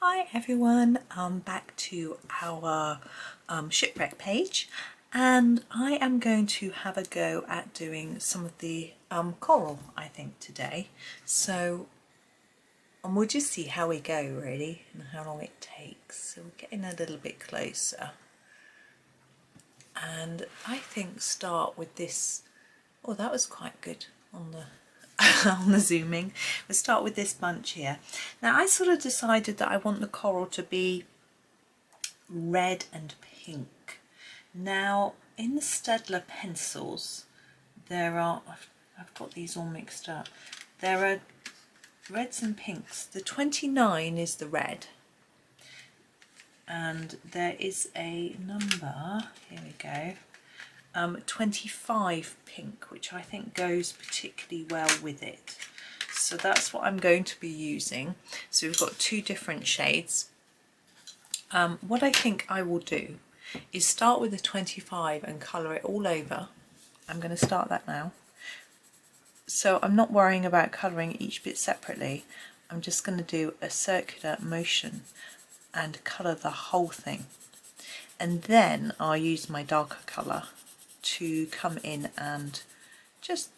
Hi everyone, back to our shipwreck page, and I am going to have a go at doing some of the coral I think today. So we'll just see how we go really and how long it takes. So we're getting a little bit closer, and I think start with this. Oh, that was quite good on the on the zooming. We'll start with this bunch here. Now I sort of decided that I want the coral to be red and pink. Now in the Staedtler pencils there are, I've got these all mixed up, there are reds and pinks. The 29 is the red, and there is a number, here we go, 25 pink, which I think goes particularly well with it. So that's what I'm going to be using. So we've got two different shades. What I think I will do is start with the 25 and colour it all over. I'm going to start that now. So I'm not worrying about colouring each bit separately. I'm just going to do a circular motion and colour the whole thing. And then I'll use my darker colour to come in and just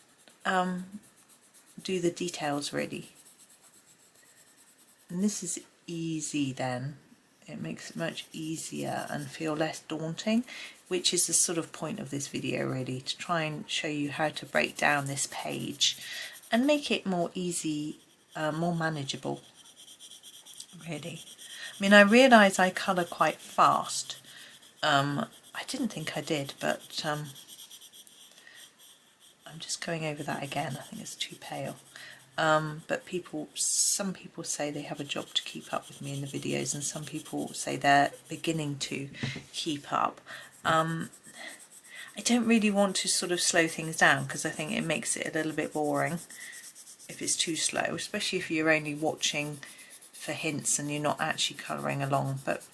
do the details really. And this is easy then. It makes it much easier and feel less daunting, which is the sort of point of this video really, to try and show you how to break down this page and make it more easy, more manageable really. I mean, I realise I colour quite fast. I didn't think I did, but I'm just going over that again. I think it's too pale. But some people say they have a job to keep up with me in the videos, and some people say they're beginning to keep up. I don't really want to sort of slow things down because I think it makes it a little bit boring if it's too slow, especially if you're only watching for hints and you're not actually colouring along. But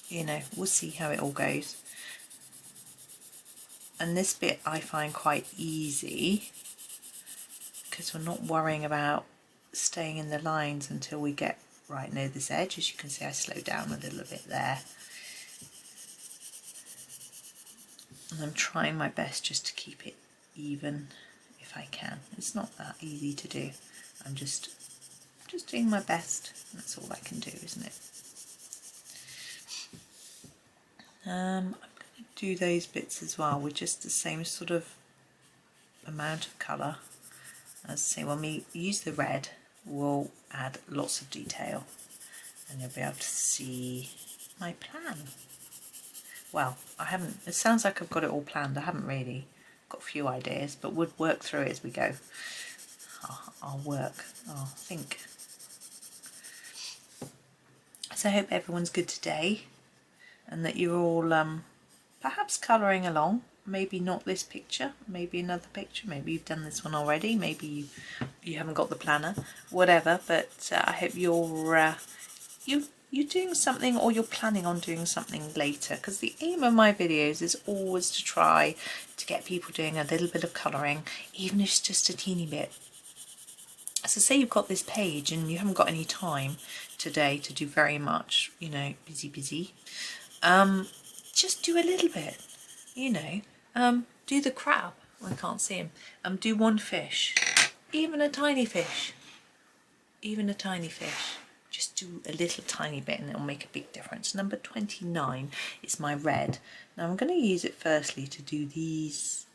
you know, we'll see how it all goes. And this bit I find quite easy because we're not worrying about staying in the lines until we get right near this edge. As you can see, I slowed down a little bit there. And I'm trying my best just to keep it even if I can. It's not that easy to do. I'm just doing my best. That's all I can do, isn't it? I'm going to do those bits as well with just the same sort of amount of colour. As I say, when we use the red, we'll add lots of detail and you'll be able to see my plan. Well, I haven't, it sounds like I've got it all planned. I haven't really, got a few ideas, but we'll work through it as we go. I'll think. So I hope everyone's good today, and that you're all perhaps colouring along. Maybe not this picture, maybe another picture, maybe you've done this one already, maybe you haven't got the planner, whatever. But I hope you're doing something, or you're planning on doing something later, because the aim of my videos is always to try to get people doing a little bit of colouring, even if it's just a teeny bit. So say you've got this page and you haven't got any time today to do very much, you know, busy. Just do a little bit, you know, do the crab. I can't see him. Do one fish, even a tiny fish, just do a little tiny bit and it'll make a big difference. Number 29 is my red. Now I'm going to use it firstly to do these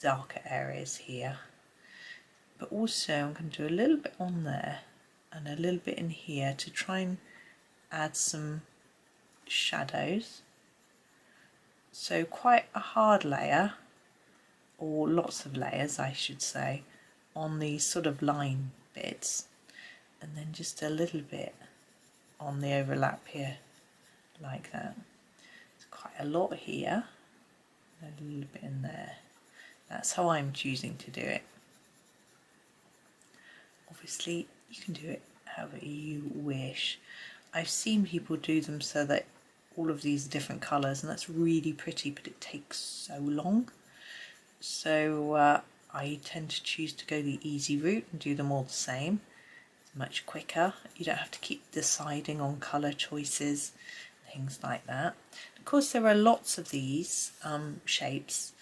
darker areas here, but also I'm going to do a little bit on there and a little bit in here to try and add some shadows. So quite a hard layer, or lots of layers I should say, on these sort of line bits, and then just a little bit on the overlap here, like that. It's quite a lot here, and a little bit in there. That's how I'm choosing to do it. Obviously you can do it however you wish. I've seen people do them so that all of these different colours, and that's really pretty, but it takes so long. So I tend to choose to go the easy route and do them all the same. It's much quicker. You don't have to keep deciding on colour choices, things like that. Of course, there are lots of these shapes,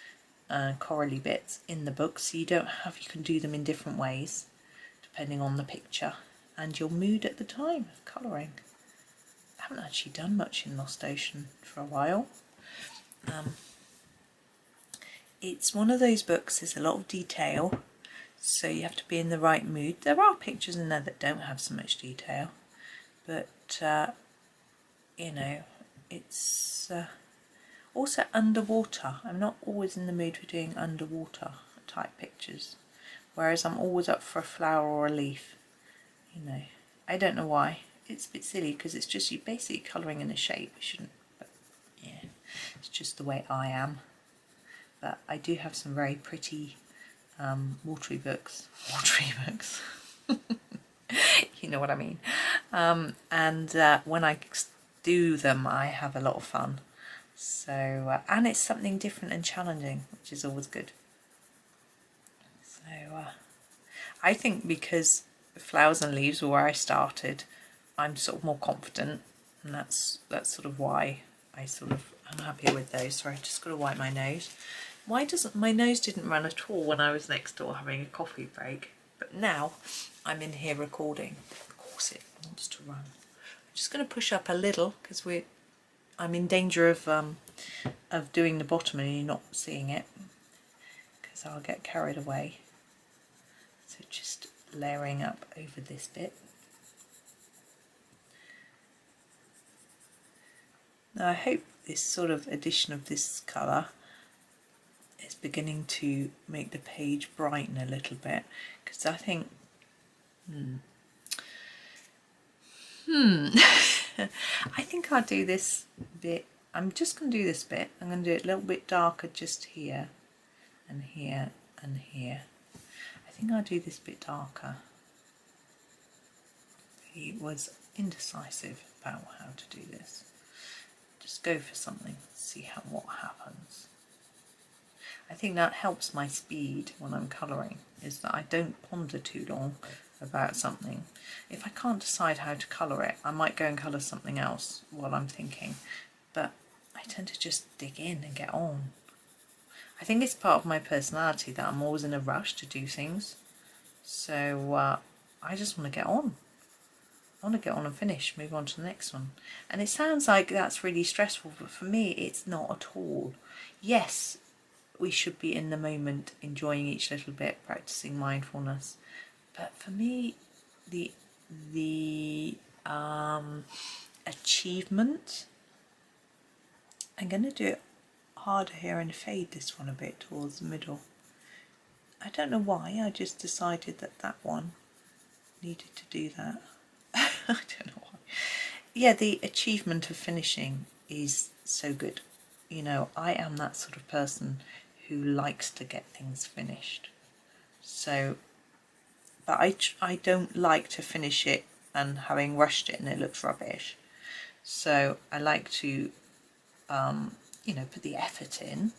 corally bits in the book, so you can do them in different ways depending on the picture and your mood at the time of colouring. I haven't actually done much in Lost Ocean for a while. It's one of those books, there's a lot of detail, so you have to be in the right mood. There are pictures in there that don't have so much detail, but you know, it's also underwater. I'm not always in the mood for doing underwater type pictures, whereas I'm always up for a flower or a leaf. You know, I don't know why. It's a bit silly because it's just you basically colouring in a shape. You shouldn't, but yeah, it's just the way I am. But I do have some very pretty watery books. You know what I mean. And when I do them, I have a lot of fun. So and it's something different and challenging, which is always good. So I think because flowers and leaves were where I started, I'm sort of more confident, and that's sort of why I'm happier with those. Sorry, I've just got to wipe my nose. Why doesn't my nose didn't run at all when I was next door having a coffee break, but now I'm in here recording. Of course it wants to run. I'm just going to push up a little because I'm in danger of doing the bottom and you're not seeing it because I'll get carried away. So just layering up over this bit. Now I hope this sort of addition of this colour is beginning to make the page brighten a little bit, because I think I think I'll do this bit. I'm just going to do this bit. I'm going to do it a little bit darker just here and here and here. I think I'll do this bit darker. He was indecisive about how to do this. Just go for something, see what happens. I think that helps my speed when I'm colouring, is that I don't ponder too long about something. If I can't decide how to colour it, I might go and colour something else while I'm thinking, but I tend to just dig in and get on. I think it's part of my personality that I'm always in a rush to do things, so I just want to get on. I want to get on and finish, move on to the next one. And it sounds like that's really stressful, but for me it's not at all. Yes, we should be in the moment, enjoying each little bit, practicing mindfulness. But for me, the achievement, I'm going to do it harder here and fade this one a bit towards the middle. I don't know why, I just decided that one needed to do that. I don't know why. Yeah, the achievement of finishing is so good. You know, I am that sort of person who likes to get things finished. So, but I don't like to finish it and having rushed it and it looks rubbish. So I like to, you know, put the effort in.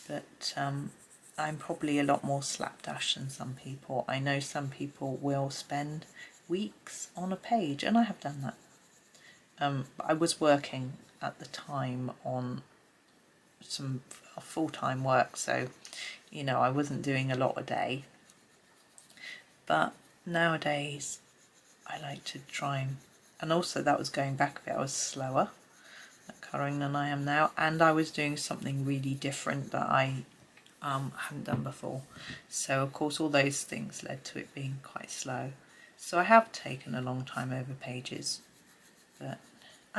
But I'm probably a lot more slapdash than some people. I know some people will spend weeks on a page, and I have done that. I was working at the time on some full-time work, so you know I wasn't doing a lot a day, but nowadays I like to try and also that was going back a bit, I was slower at colouring than I am now, and I was doing something really different that I hadn't done before, so of course all those things led to it being quite slow. So I have taken a long time over pages, and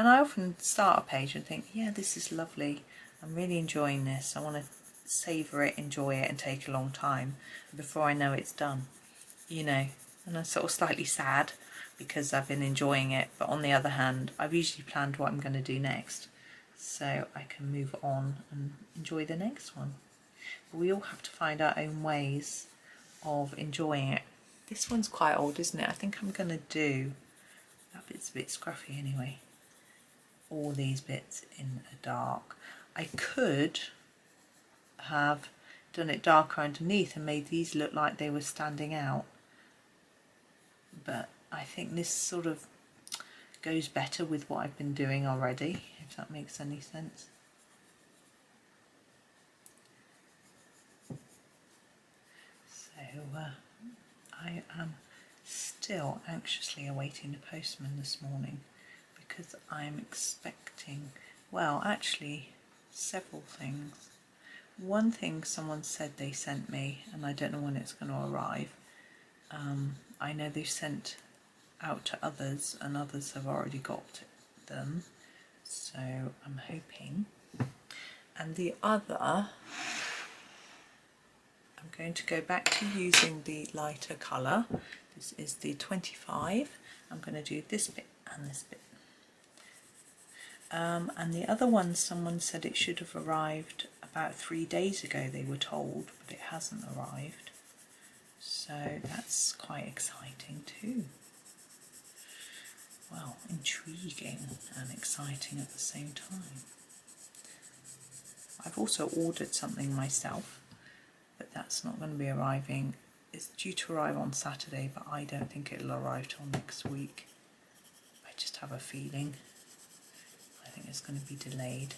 I often start a page and think, yeah, this is lovely, I'm really enjoying this, I want to savour it, enjoy it and take a long time before I know it's done, you know, and I'm sort of slightly sad because I've been enjoying it, but on the other hand I've usually planned what I'm going to do next so I can move on and enjoy the next one. But we all have to find our own ways of enjoying it. This one's quite old, isn't it? I think I'm going to do, that bit's a bit scruffy anyway, all these bits in a dark. I could have done it darker underneath and made these look like they were standing out, but I think this sort of goes better with what I've been doing already, if that makes any sense. So I am still anxiously awaiting the postman this morning, because I'm expecting, well, actually several things. One thing someone said they sent me, and I don't know when it's going to arrive. I know they've sent out to others and others have already got them, so I'm hoping. And the other, I'm going to go back to using the lighter colour. This is the 25. I'm going to do this bit and this bit. And the other one, someone said it should have arrived about 3 days ago, they were told, but it hasn't arrived. So that's quite exciting too. Well, intriguing and exciting at the same time. I've also ordered something myself, but that's not going to be arriving. It's due to arrive on Saturday, but I don't think it'll arrive till next week. I just have a feeling. I think it's going to be delayed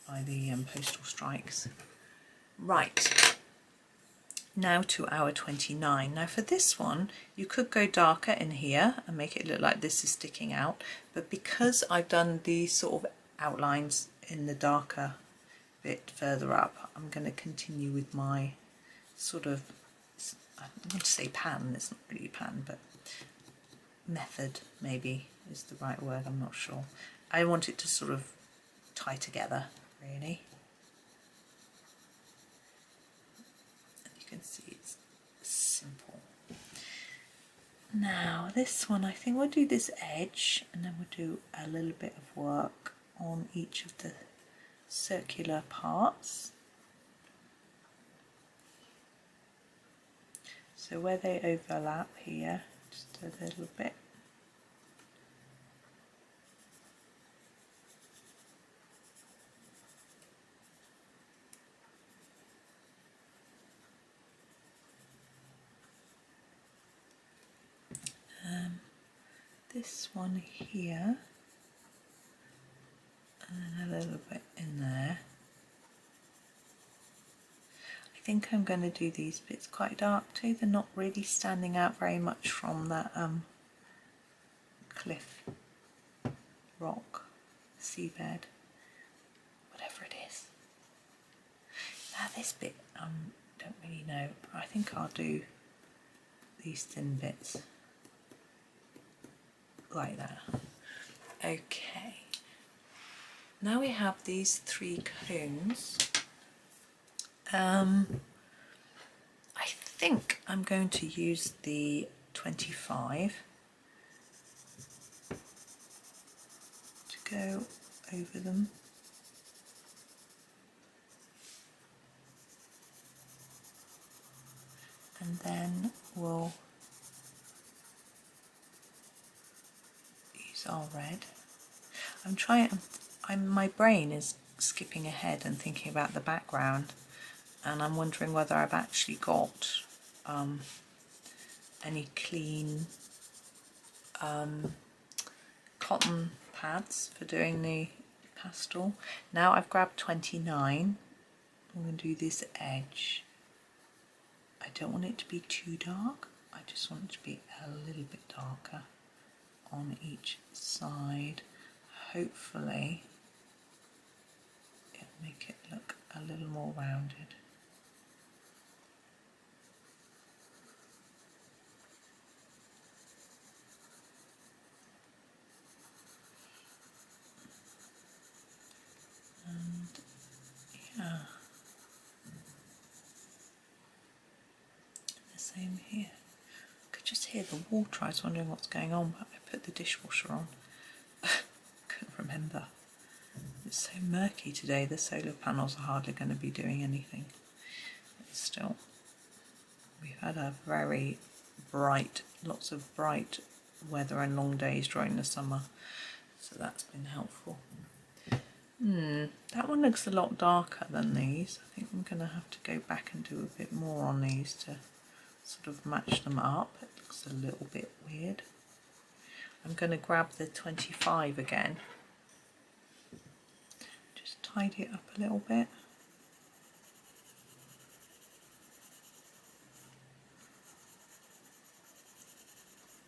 by the postal strikes. Right, now to hour 29. Now for this one, you could go darker in here and make it look like this is sticking out, but because I've done these sort of outlines in the darker bit further up, I'm going to continue with my sort of, I want to say pattern, it's not really pattern, but method maybe is the right word, I'm not sure. I want it to sort of tie together, really. And you can see it's simple. Now this one, I think we'll do this edge and then we'll do a little bit of work on each of the circular parts. So where they overlap here, just a little bit. This one here, and a little bit in there. I think I'm going to do these bits quite dark too. They're not really standing out very much from that cliff, rock, seabed, whatever it is. Now this bit, don't really know, but I think I'll do these thin bits like that. Okay, now we have these 3 cones. I think I'm going to use the 25 to go over them. And then we'll use our red. My brain is skipping ahead and thinking about the background, and I'm wondering whether I've actually got any clean cotton pads for doing the pastel. Now I've grabbed 29. I'm going to do this edge. I don't want it to be too dark, I just want it to be a little bit darker on each side. Hopefully it'll make it look a little more rounded. And yeah, the same here. I could just hear the water. I was wondering what's going on, but I put the dishwasher on. Couldn't remember. It's so murky today, the solar panels are hardly going to be doing anything. But still, we've had a very bright, lots of bright weather and long days during the summer, so that's been helpful. That one looks a lot darker than these. I think I'm going to have to go back and do a bit more on these to sort of match them up. It looks a little bit weird. I'm going to grab the 25 again, just tidy it up a little bit.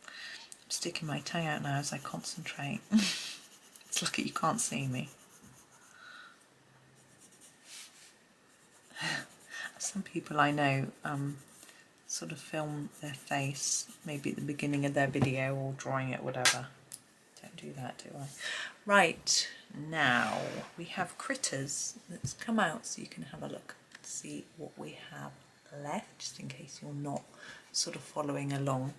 I'm sticking my tongue out now as I concentrate. It's lucky you can't see me. Some people I know sort of film their face maybe at the beginning of their video or drawing it, whatever. Don't do that, do I? Right, now we have critters. Let's come out so you can have a look and see what we have left, just in case you're not sort of following along.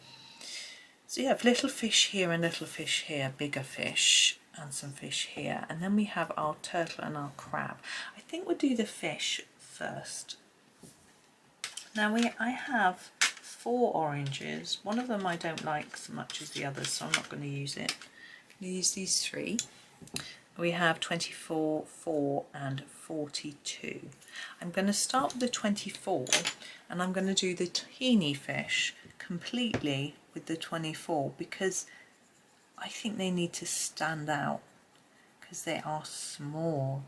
So you have little fish here and little fish here, bigger fish and some fish here, and then we have our turtle and our crab. I think we'll do the fish first. Now I have 4 oranges. One of them I don't like so much as the others, so I'm not going to use it. I'm going to use these 3. We have 24, 4 and 42. I'm going to start with the 24 and I'm going to do the teeny fish completely with the 24 because I think they need to stand out because they are small.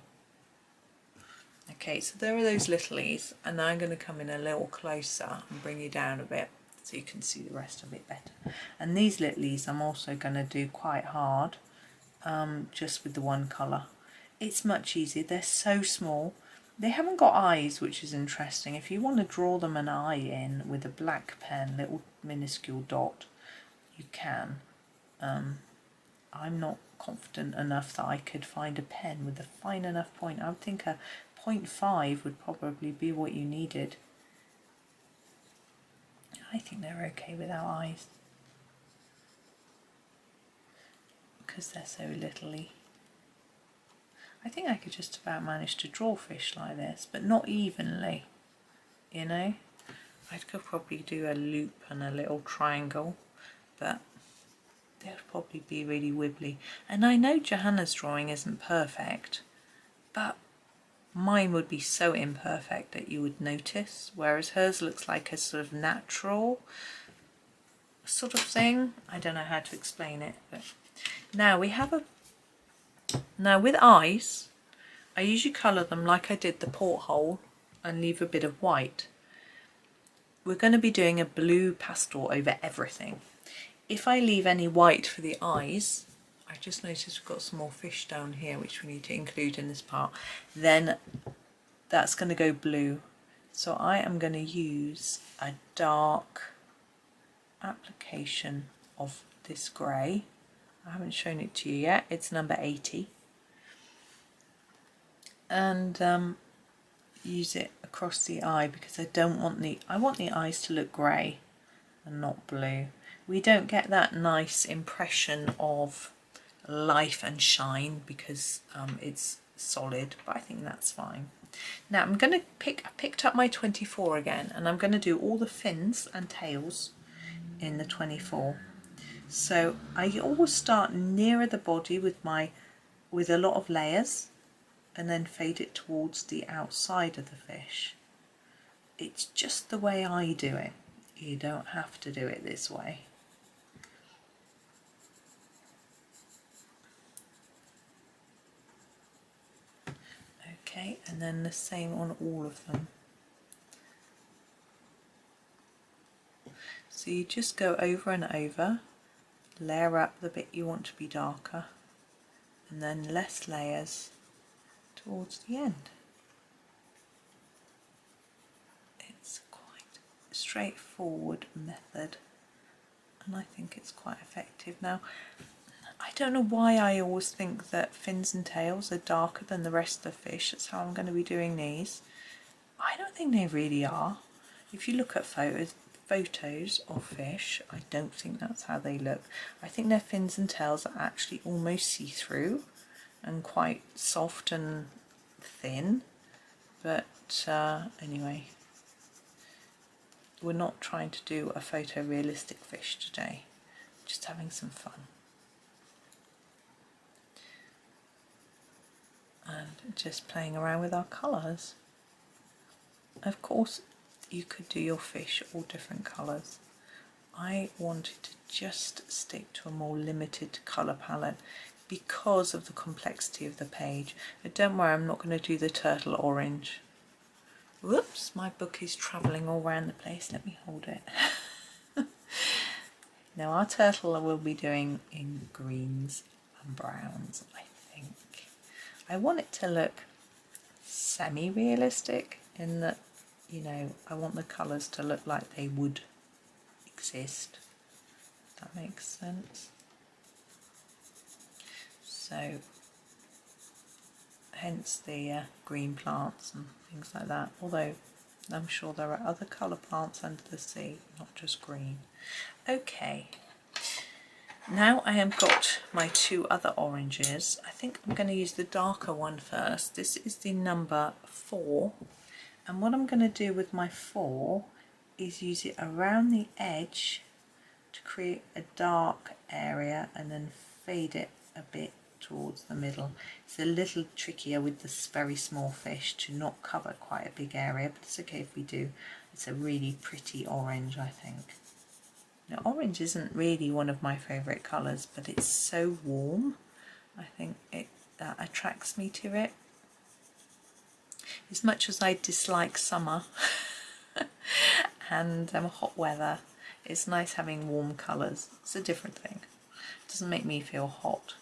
Okay, so there are those littlies, and now I'm going to come in a little closer and bring you down a bit so you can see the rest of it better. And these littlies I'm also going to do quite hard, just with the one colour. It's much easier, they're so small. They haven't got eyes, which is interesting. If you want to draw them an eye in with a black pen, little minuscule dot, you can. I'm not confident enough that I could find a pen with a fine enough point. I would think a 0.5 would probably be what you needed. I think they're okay without eyes because they're so littly. I think I could just about manage to draw fish like this, but not evenly, you know. I could probably do a loop and a little triangle, but they would probably be really wibbly. And I know Johanna's drawing isn't perfect, but mine would be so imperfect that you would notice, whereas hers looks like a sort of natural sort of thing. I don't know how to explain it, but now we have now with eyes, I usually colour them like I did the porthole and leave a bit of white. We're going to be doing a blue pastel over everything. If I leave any white for the eyes, I just noticed we've got some more fish down here which we need to include in this part, then that's going to go blue. So I am going to use a dark application of this grey. I haven't shown it to you yet, it's number 80. And use it across the eye because I want the eyes to look grey and not blue. We don't get that nice impression of life and shine because it's solid, but I think that's fine. Now I'm going to I picked up my 24 again, and I'm going to do all the fins and tails in the 24. So I always start nearer the body with a lot of layers and then fade it towards the outside of the fish. It's just the way I do it. You don't have to do it this way. Okay, and then the same on all of them. So you just go over and over, layer up the bit you want to be darker, and then less layers towards the end. It's quite a straightforward method, and I think it's quite effective. Now, I don't know why I always think that fins and tails are darker than the rest of the fish. That's how I'm going to be doing these. I don't think they really are. If you look at photos of fish, I don't think that's how they look. I think their fins and tails are actually almost see-through and quite soft and thin. But anyway, we're not trying to do a photorealistic fish today. Just having some fun. And just playing around with our colours. Of course, you could do your fish all different colours. I wanted to just stick to a more limited colour palette because of the complexity of the page. But don't worry, I'm not going to do the turtle orange. Whoops, my book is travelling all around the place. Let me hold it. Now our turtle I will be doing in greens and browns, I think. I want it to look semi-realistic in that, you know, I want the colours to look like they would exist. If that makes sense. So, hence the green plants and things like that. Although I'm sure there are other colour plants under the sea, not just green. Okay. Now I have got my two other oranges. I think I'm going to use the darker one first. This is the number 4. And what I'm going to do with my 4 is use it around the edge to create a dark area and then fade it a bit towards the middle. It's a little trickier with this very small fish to not cover quite a big area, but it's okay if we do. It's a really pretty orange, I think. Now, orange isn't really one of my favourite colours, but it's so warm. I think that attracts me to it. As much as I dislike summer and hot weather, it's nice having warm colours. It's a different thing. It doesn't make me feel hot.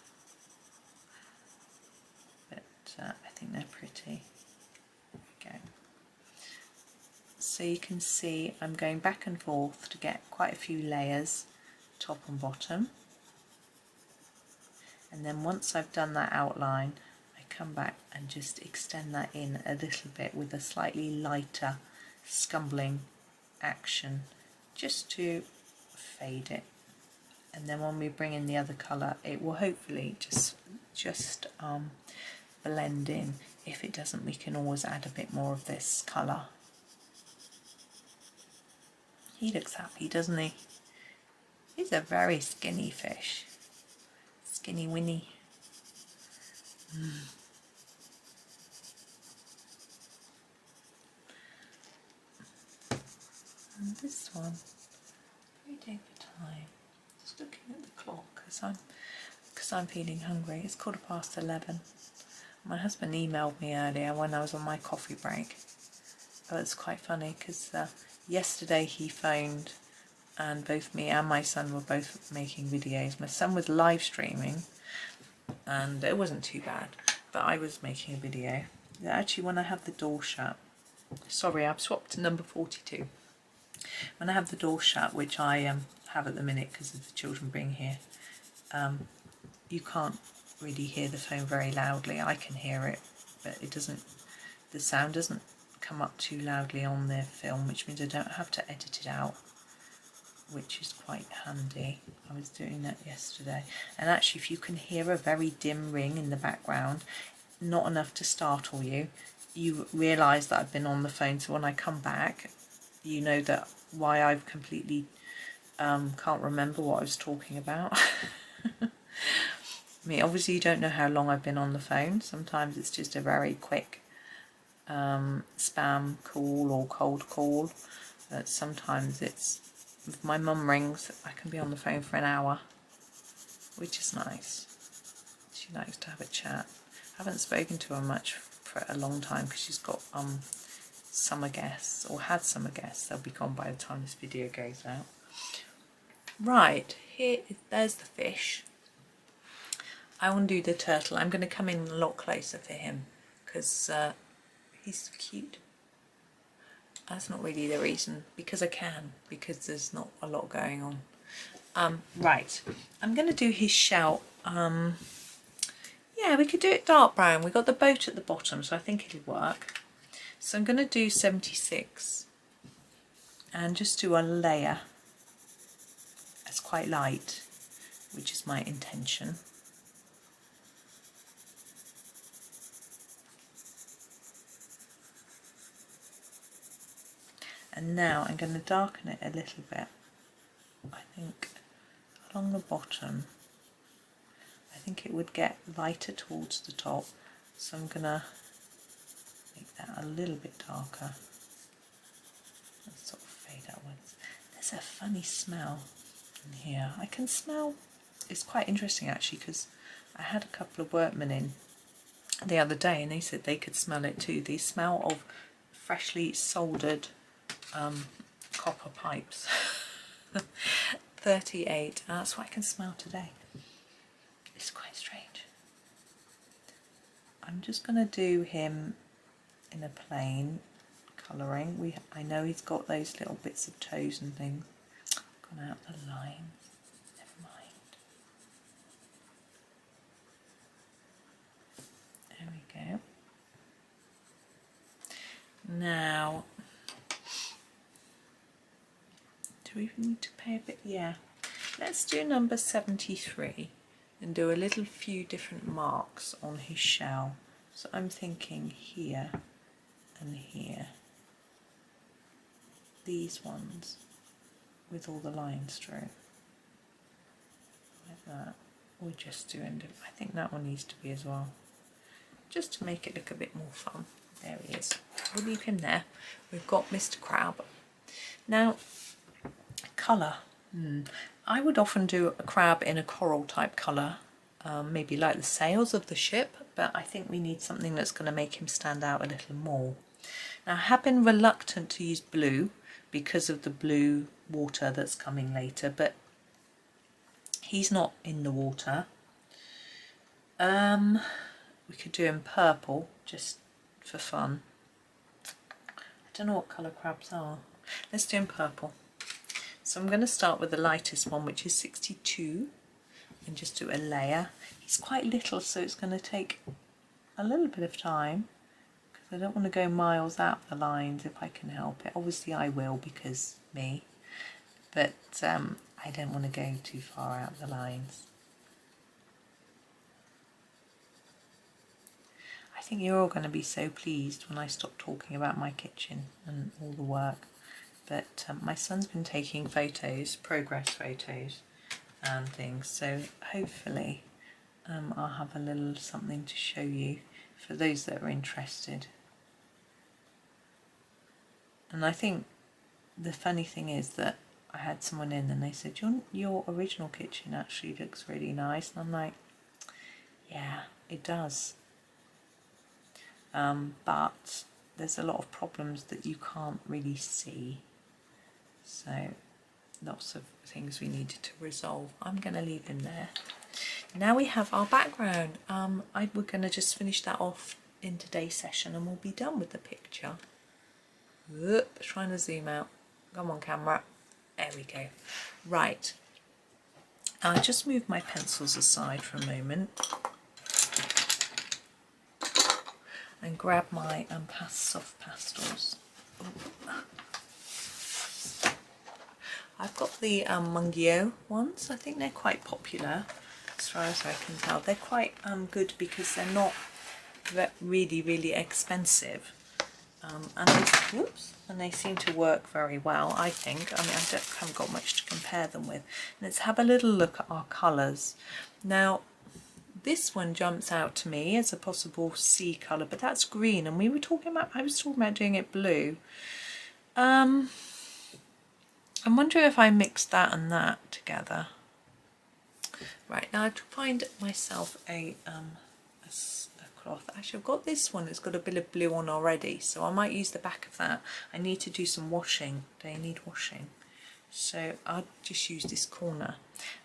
But I think they're pretty. There we go. So you can see I'm going back and forth to get quite a few layers, top and bottom. And then once I've done that outline, I come back and just extend that in a little bit with a slightly lighter scumbling action, just to fade it. And then when we bring in the other colour, it will hopefully just blend in. If it doesn't, we can always add a bit more of this colour. He looks happy, doesn't he? He's a very skinny fish. Skinny Winnie. And this one, very day for time. Just looking at the clock because I'm feeling hungry. It's 11:15. My husband emailed me earlier when I was on my coffee break. Oh, it's quite funny because yesterday he phoned and both me and my son were both making videos. My son was live streaming and it wasn't too bad, but I was making a video. Actually, when I have the door shut, sorry, I've swapped to number 42. When I have the door shut, which I have at the minute because of the children being here, you can't really hear the phone very loudly. I can hear it, but it doesn't, the sound doesn't come up too loudly on the film, which means I don't have to edit it out, which is quite handy. I was doing that yesterday. And actually, if you can hear a very dim ring in the background, not enough to startle you, you realise that I've been on the phone, so when I come back, you know that why I've completely can't remember what I was talking about. I mean, obviously you don't know how long I've been on the phone. Sometimes it's just a very quick spam call or cold call. But sometimes it's, if my mum rings, I can be on the phone for an hour, which is nice. She likes to have a chat. I haven't spoken to her much for a long time because she's got summer guests, or had summer guests. They'll be gone by the time this video goes out. Right, there's the fish. I want to do the turtle. I'm going to come in a lot closer for him because he's so cute. That's not really the reason, because I can, because there's not a lot going on. Right, I'm going to do his shell. Yeah, we could do it dark brown. We've got the boat at the bottom, so I think it'll work. So I'm going to do 76 and just do a layer that's quite light, which is my intention. And now I'm going to darken it a little bit, I think along the bottom. I think it would get lighter towards the top, so I'm going to make that a little bit darker. Let's sort of fade outwards. There's There's a funny smell in here. I can smell, it's quite interesting actually, because I had a couple of workmen in the other day and they said they could smell it too. The smell of freshly soldered copper pipes. 38, that's what I can smell today. It's quite strange. I'm just going to do him in a plain colouring. I know he's got those little bits of toes and things. Gone out the lines. Never mind. There we go. Now, do we need to pay a bit? Yeah. Let's do number 73 and do a little few different marks on his shell. So I'm thinking here and here. These ones with all the lines through. Like that. Or just doing, I think that one needs to be as well. Just to make it look a bit more fun. There he is. We'll leave him there. We've got Mr. Crab. Now, colour. I would often do a crab in a coral type colour, maybe like the sails of the ship, but I think we need something that's going to make him stand out a little more. Now, I have been reluctant to use blue because of the blue water that's coming later, but he's not in the water. We could do him purple just for fun. I don't know what colour crabs are. Let's do him purple. So I'm going to start with the lightest one, which is 62, and just do a layer. He's quite little, so it's going to take a little bit of time because I don't want to go miles out the lines if I can help it. Obviously I will because me, but I don't want to go too far out the lines. I think you're all going to be so pleased when I stop talking about my kitchen and all the work. But my son's been taking photos, progress photos and things, so hopefully I'll have a little something to show you for those that are interested. And I think the funny thing is that I had someone in and they said, your original kitchen actually looks really nice, and I'm like, yeah, it does. But there's a lot of problems that you can't really see. So lots of things we needed to resolve. I'm going to leave him there. Now we have our background. We're going to just finish that off in today's session and we'll be done with the picture. Trying to zoom out. Come on, camera. There we go. Right. I'll just move my pencils aside for a moment and grab my soft pastels. Ooh. I've got the Mungio ones. I think they're quite popular as far as I can tell. They're quite good because they're not really, really expensive. And they seem to work very well, I think. I mean, I haven't got much to compare them with. Let's have a little look at our colours. Now, this one jumps out to me as a possible sea colour, but that's green, and I was talking about doing it blue. I'm wondering if I mix that and that together. Right, now I have to find myself a cloth. Actually, I've got this one that's got a bit of blue on already, so I might use the back of that. I need to do some washing. They need washing. So I'll just use this corner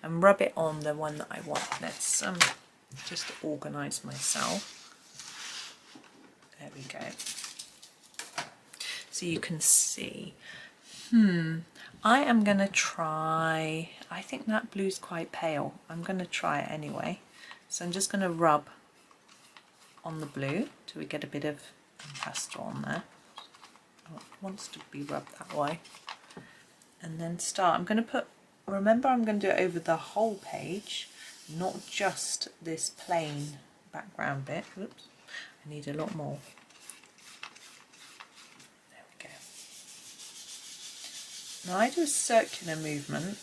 and rub it on the one that I want. Let's just organise myself. There we go. So you can see. I am going to try, I think that blue's quite pale. I'm going to try it anyway. So I'm just going to rub on the blue till we get a bit of pastel on there. Oh, it wants to be rubbed that way. And then I'm going to put, remember I'm going to do it over the whole page, not just this plain background bit. Oops, I need a lot more. Now I do a circular movement,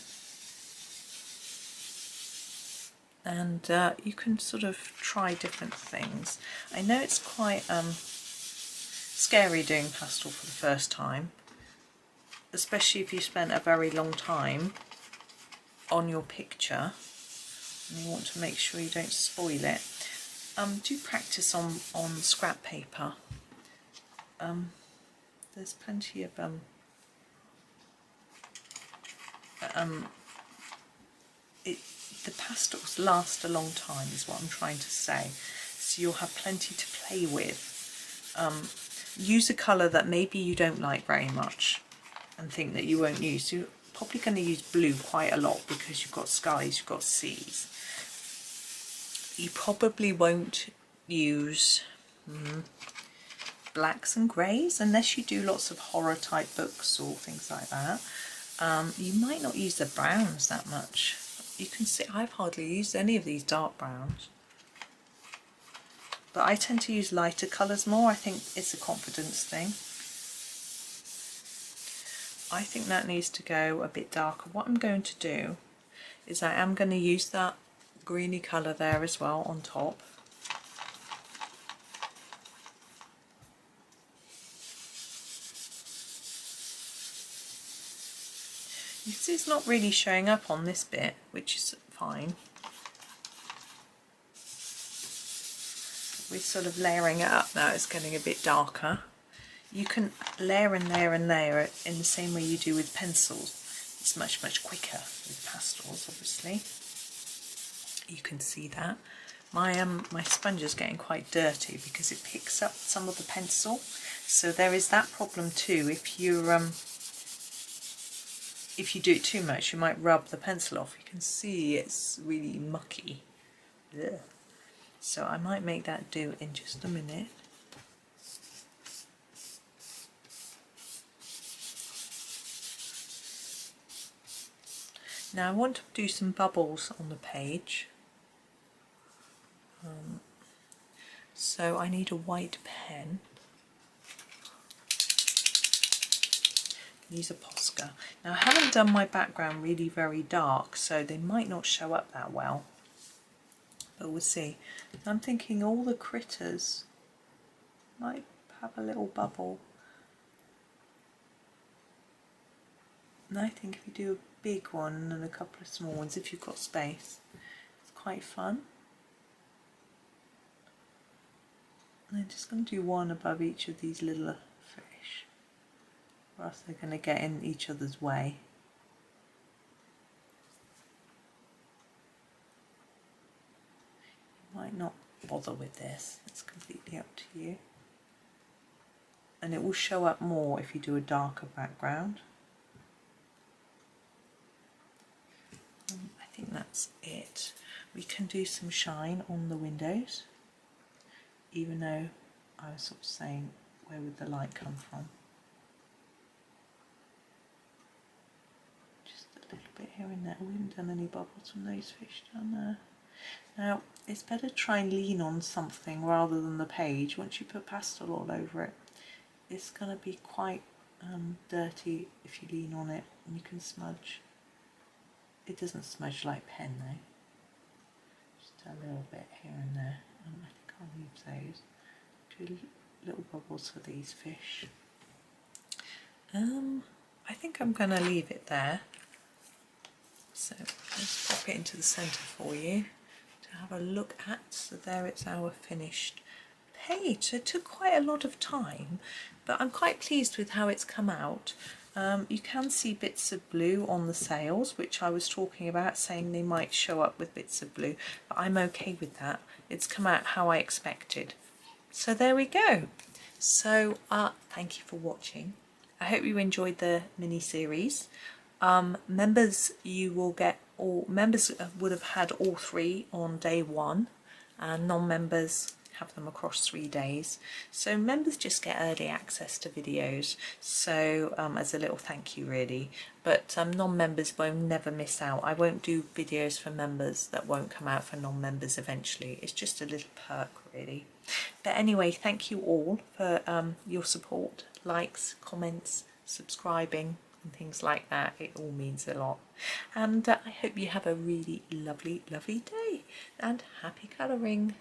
and you can sort of try different things. I know it's quite scary doing pastel for the first time, especially if you spent a very long time on your picture and you want to make sure you don't spoil it, do practice on scrap paper. There's plenty of the pastels last a long time is what I'm trying to say, so you'll have plenty to play with. Use a colour that maybe you don't like very much and think that you won't use. You're probably going to use blue quite a lot because you've got skies, you've got seas. You probably won't use blacks and greys unless you do lots of horror type books or things like that. You might not use the browns that much. You can see I've hardly used any of these dark browns, but I tend to use lighter colours more. I think it's a confidence thing. I think that needs to go a bit darker. What I'm going to do is I am going to use that greeny colour there as well on top. You see it's not really showing up on this bit, which is fine. We're sort of layering it up now, it's getting a bit darker. You can layer and layer and layer it in the same way you do with pencils. It's much, much quicker with pastels, obviously. You can see that. My sponge is getting quite dirty because it picks up some of the pencil. So there is that problem too. If you do it too much, you might rub the pencil off. You can see it's really mucky. Ugh. So I might make that do in just a minute. Now I want to do some bubbles on the page. So I need a white pen. Use a Posca. Now I haven't done my background really very dark, so they might not show up that well, but we'll see. I'm thinking all the critters might have a little bubble, and I think if you do a big one and a couple of small ones, if you've got space, it's quite fun. And I'm just going to do one above each of these little fish, or else they're going to get in each other's way. You might not bother with this, it's completely up to you. And it will show up more if you do a darker background. I think that's it. We can do some shine on the windows, even though I was sort of saying, where would the light come from? Just a little bit here and there. We haven't done any bubbles from those fish down there. Now, it's better to try and lean on something rather than the page. Once you put pastel all over it, it's going to be quite dirty if you lean on it, and you can smudge. It doesn't smudge like pen though. Just a little bit here and there. I think I'll leave those. Do little bubbles for these fish. I think I'm going to leave it there. So let's pop it into the centre for you to have a look at. So there it's our finished page. So it took quite a lot of time, but I'm quite pleased with how it's come out. You can see bits of blue on the sails, which I was talking about, saying they might show up with bits of blue, but I'm okay with that. It's come out how I expected. So there we go. So thank you for watching. I hope you enjoyed the mini series. Members, you will get all members would have had all three on day one, and non-members have them across 3 days. So members just get early access to videos, so as a little thank you really, but non-members will never miss out. I won't do videos for members that won't come out for non-members eventually. It's just a little perk really. But anyway, thank you all for your support, likes, comments, subscribing and things like that. It all means a lot, and I hope you have a really lovely day, and happy colouring.